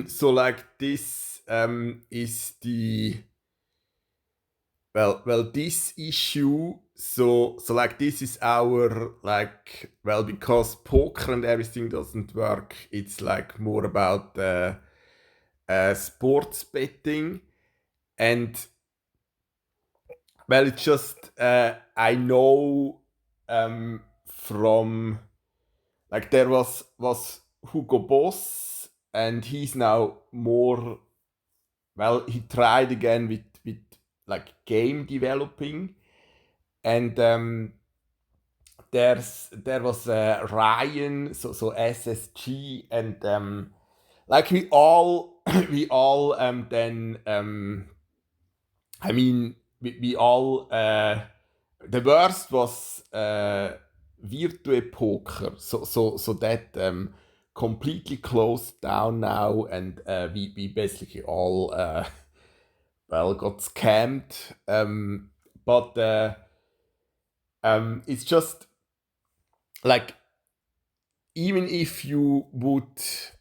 so like this is the well this issue. So like this is our like because poker and everything doesn't work. It's like more about sports betting. And it's just I know from like there was HugoBoss, and he's now more he tried again with like game developing. And there was Ryan, so SSG, and like we all we all then I mean we all the worst was Virtue Poker, so that completely closed down now. And we basically all got scammed. But it's just like even if you would,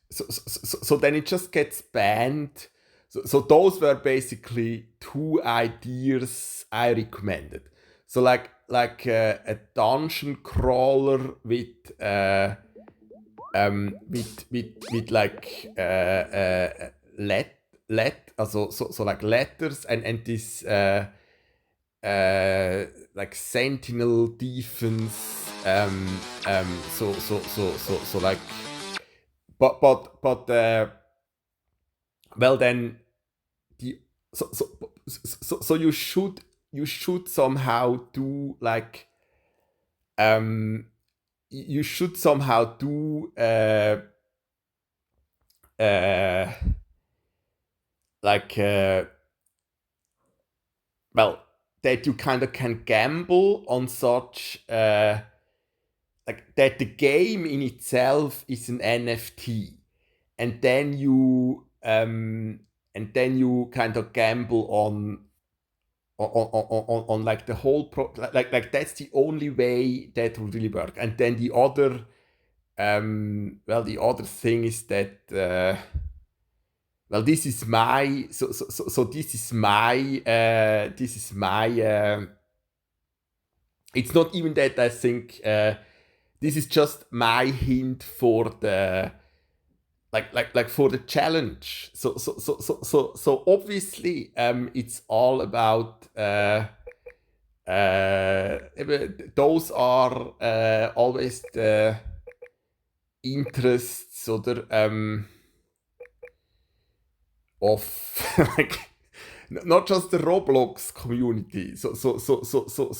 so then it just gets banned. So those were basically two ideas I recommended. So a dungeon crawler with like also like letters, and this like Sentinel Defense. So like, but then the so you should somehow do like you should somehow do uh like that you kind of can gamble on such like that the game in itself is an NFT, and then you kind of gamble on like the whole like that's the only way that will really work. And then the other the other thing is that this is my this is my it's not even that I think this is just my hint for the for the challenge. So obviously it's all about those are always the interests oder of like not just the Roblox community. So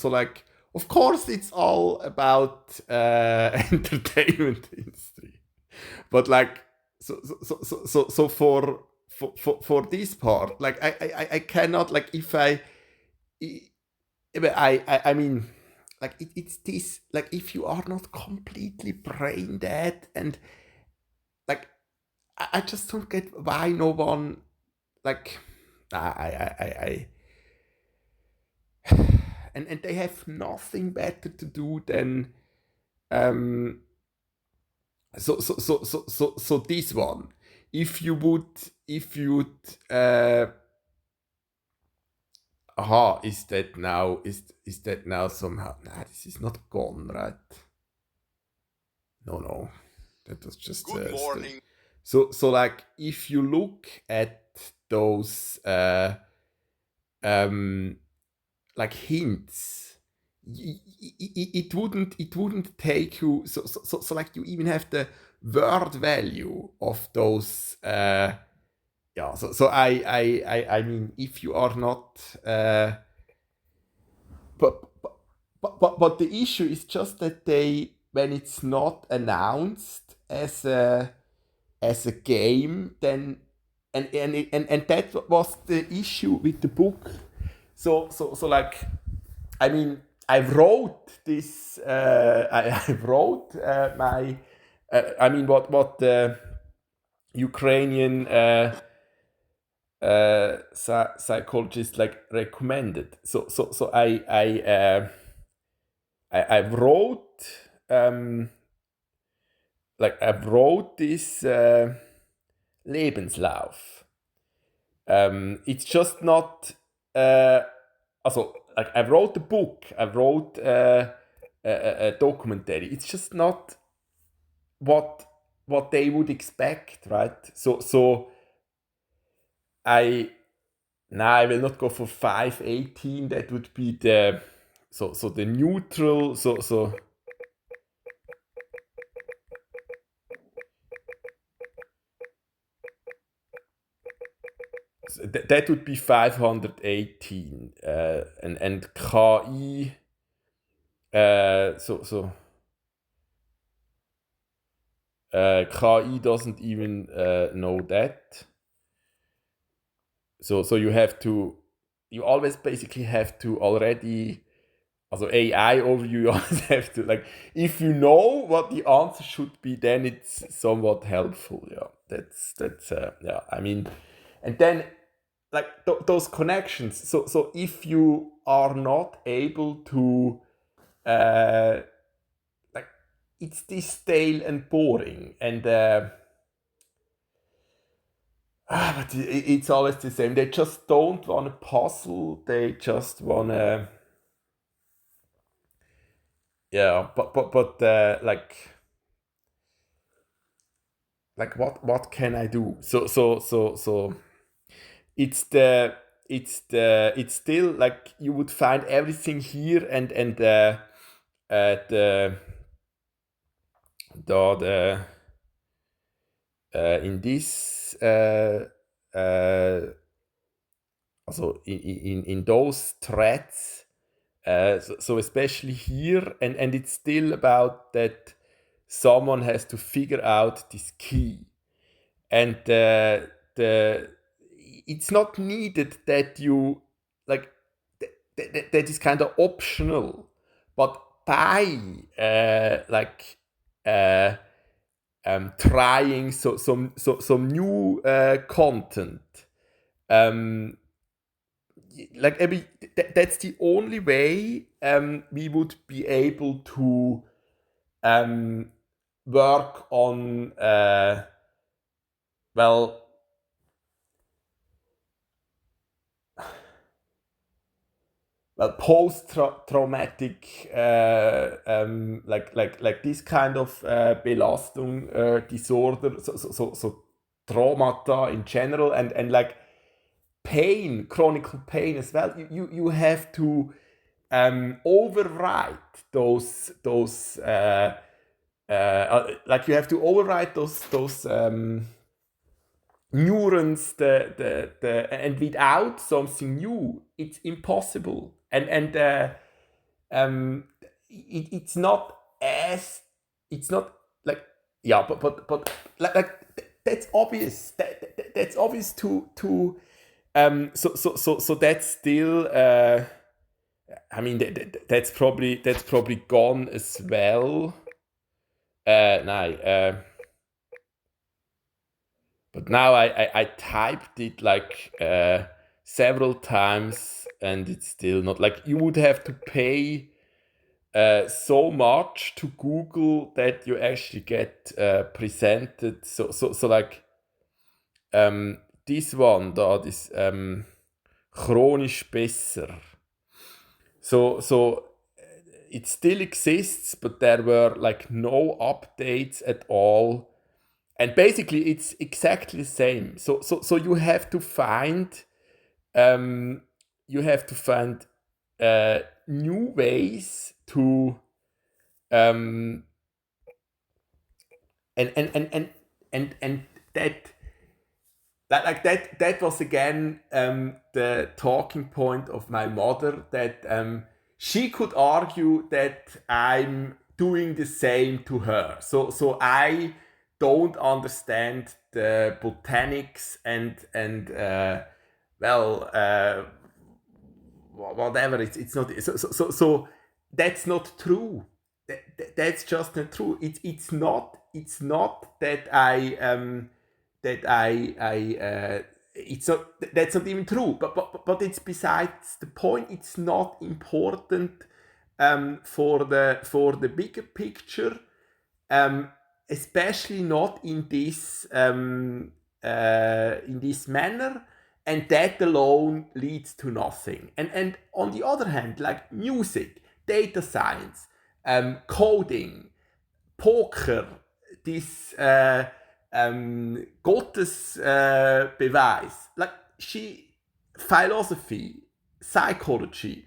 like of course it's all about entertainment industry, but like so for this part, like I cannot, like if I mean like it's this, like if you are not completely brain dead, and like I just don't get why no one like I and they have nothing better to do than um so this one. If you would is that now somehow, nah, this is not gone, right? No, that was just Good morning. so like if you look at those um like hints, it wouldn't take you so like you even have the word value of those yeah. I mean, if you are not but but the issue is just that they, when it's not announced as a game, then and that was the issue with the book. So like, I mean, I wrote this. I wrote my. I mean, what the Ukrainian psychologist like recommended. So I wrote I wrote this Lebenslauf. It's just not. Also, like I wrote a book, I wrote a documentary. It's just not what they would expect, right? So I I will not go for 518. That would be the the neutral. That would be 518. And KI. KI doesn't even know that. So you always basically have to already, also AI overview, you always have to, like, if you know what the answer should be, then it's somewhat helpful. Yeah, that's yeah. I mean, and then like those connections. So if you are not able to, like, it's this stale and boring, and but it's always the same. They just don't want a puzzle. They just want to, yeah. But like what can I do? So it's still like you would find everything here, and the in this also in those threads, so especially here, and it's still about that someone has to figure out this key, and the it's not needed that you, like, that is kind of optional, but by like uh, trying some new content, um, like maybe that's the only way we would be able to um, work on well, post-traumatic like this kind of Belastung disorder, so traumata in general, and like pain, chronic pain as well. You have to override those like you have to override those neurons, and without something new, it's impossible. And it's not as, it's not like, yeah, but that's obvious. That's obvious to so that's still. I mean, that's probably gone as well. No. But now I typed it like several times, and it's still not, like, you would have to pay so much to Google that you actually get presented. So like this one, this chronisch besser. So it still exists, but there were like no updates at all. And basically, it's exactly the same. So you have to find um, new ways to um, and that was again the talking point of my mother, that she could argue that I'm doing the same to her. So I don't understand the botanics and well whatever. It's not so that's not true. That's just not true. It's not that I it's not, that's not even true, but it's besides the point. It's not important for the bigger picture, especially not in this in this manner, and that alone leads to nothing. And on the other hand, like music, data science, coding, poker, this Gottesbeweis, like philosophy, psychology,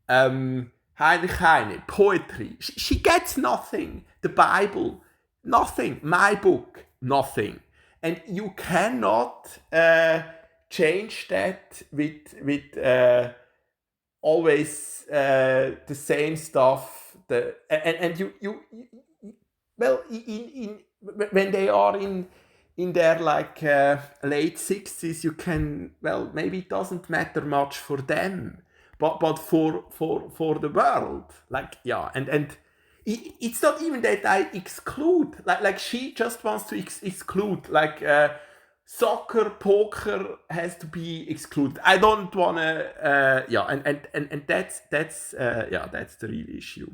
Heinrich Heine, poetry, she gets nothing. The Bible, nothing. My book, nothing. And you cannot change that with always the same stuff. And you well, when they are in their like late 60s, you can, well, maybe it doesn't matter much for them, but for the world, like, yeah, and it's not even that I exclude, like she just wants to exclude, like soccer, poker has to be excluded. I don't want to, yeah, and that's the real issue.